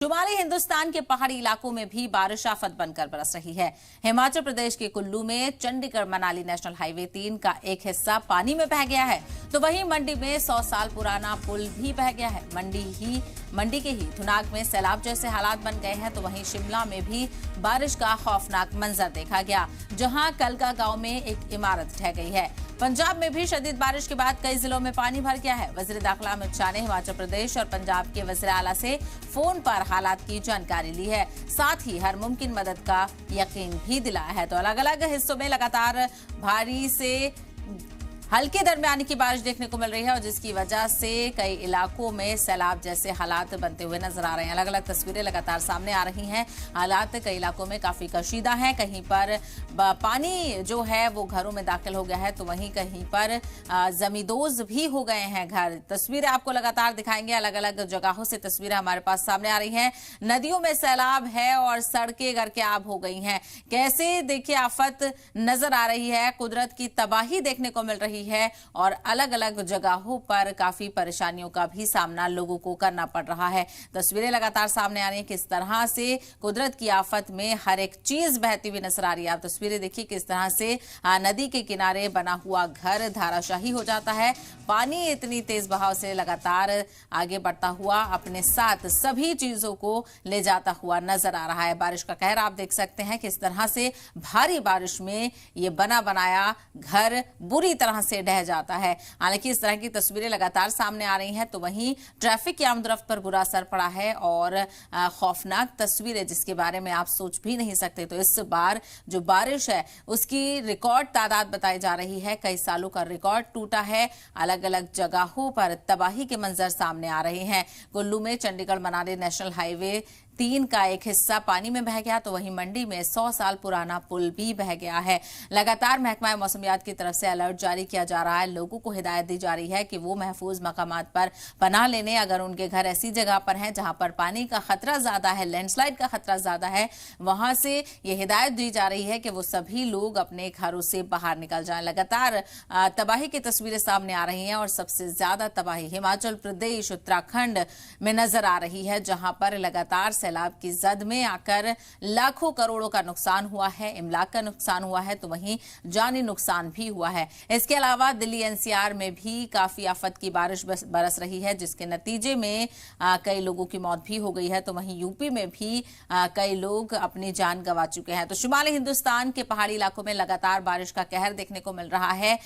शुमाली हिंदुस्तान के पहाड़ी इलाकों में भी बारिश आफत बनकर बरस रही है। हिमाचल प्रदेश के कुल्लू में चंडीगढ़ मनाली नेशनल हाईवे 3 का एक हिस्सा पानी में बह गया है, तो वहीं मंडी में 100 साल पुराना पुल भी बह गया है। मंडी के ही थुनाग में सैलाब जैसे हालात बन गए हैं, तो वहीं शिमला में भी बारिश का खौफनाक मंजर देखा गया, जहां कलका गांव में एक इमारत ढह गई है। पंजाब में भी शदीद बारिश के बाद कई जिलों में पानी भर गया है। वजीर दाखिला अमित शाह ने हिमाचल प्रदेश और पंजाब के वजीर आला से फोन पर हालात की जानकारी ली है, साथ ही हर मुमकिन मदद का यकीन भी दिलाया है। तो अलग अलग हिस्सों में लगातार भारी से हल्के दरमियानी की बारिश देखने को मिल रही है, और जिसकी वजह से कई इलाकों में सैलाब जैसे हालात बनते हुए नजर आ रहे हैं। अलग अलग तस्वीरें लगातार सामने आ रही हैं। हालात कई इलाकों में काफी कशीदा हैं, कहीं पर पानी जो है वो घरों में दाखिल हो गया है, तो वहीं कहीं पर जमींदोज भी हो गए हैं घर। तस्वीरें आपको लगातार दिखाएंगे, अलग अलग जगहों से तस्वीरें हमारे पास सामने आ रही हैं। नदियों में सैलाब है और सड़कें गर्क-ए-आब हो गई हैं। कैसे देखिए आफत नजर आ रही है, कुदरत की तबाही देखने को मिल रही है, और अलग अलग जगहों पर काफी परेशानियों का भी सामना लोगों को करना पड़ रहा है। तस्वीरें लगातार सामने आ रही हैं, किस तरह से कुदरत की आफत में हर एक चीज बहती हुई नजर आ रही है। आप तस्वीरें देखिए किस तरह से नदी के किनारे बना हुआ घर धाराशाही हो जाता है। पानी इतनी तेज बहाव से लगातार आगे बढ़ता हुआ अपने साथ सभी चीजों को ले जाता हुआ नजर आ रहा है। बारिश का कहर आप देख सकते हैं, किस तरह से भारी बारिश में ये बना बनाया घर बुरी तरह से ढह जाता है। हालांकि इस तरह की तस्वीरें लगातार सामने आ रही हैं, तो वहीं ट्रैफिक की आमदरफ्त पर बुरा असर पड़ा है, और खौफनाक तस्वीरें जिसके बारे में आप सोच भी नहीं सकते। तो इस बार जो बारिश है उसकी रिकॉर्ड तादाद बताई जा रही है, कई सालों का रिकॉर्ड टूटा है। अलग अलग जगहों पर तबाही के मंजर सामने आ रहे हैं। कुल्लू में चंडीगढ़ मनाली नेशनल हाईवे 3 का एक हिस्सा पानी में बह गया, तो वहीं मंडी में 100 साल पुराना पुल भी बह गया है। लगातार महकमा मौसमियात की तरफ से अलर्ट जारी किया जा रहा है। लोगों को हिदायत दी जा रही है कि वो महफूज मकामात पर पनाह लेने। अगर उनके घर ऐसी जगह पर हैं जहां पर पानी का खतरा ज्यादा है, लैंडस्लाइड का खतरा ज्यादा है, वहां से ये हिदायत दी जा रही है कि वो सभी लोग अपने घरों से बाहर निकल जाएं। लगातार तबाही की तस्वीरें सामने आ रही हैं, और सबसे ज्यादा तबाही हिमाचल प्रदेश उत्तराखंड में नजर आ रही है, जहां पर लगातार सैलाब की जद में आकर लाखों करोड़ों का नुकसान हुआ है, इमलाक का नुकसान हुआ है, तो वहीं जानी नुकसान भी हुआ है। इसके अलावा दिल्ली एनसीआर में भी काफी आफत की बारिश बरस रही है, जिसके नतीजे में कई लोगों की मौत भी हो गई है, तो वहीं यूपी में भी कई लोग अपनी जान गंवा चुके हैं। तो शुमाली हिंदुस्तान के पहाड़ी इलाकों में लगातार बारिश का कहर देखने को मिल रहा है।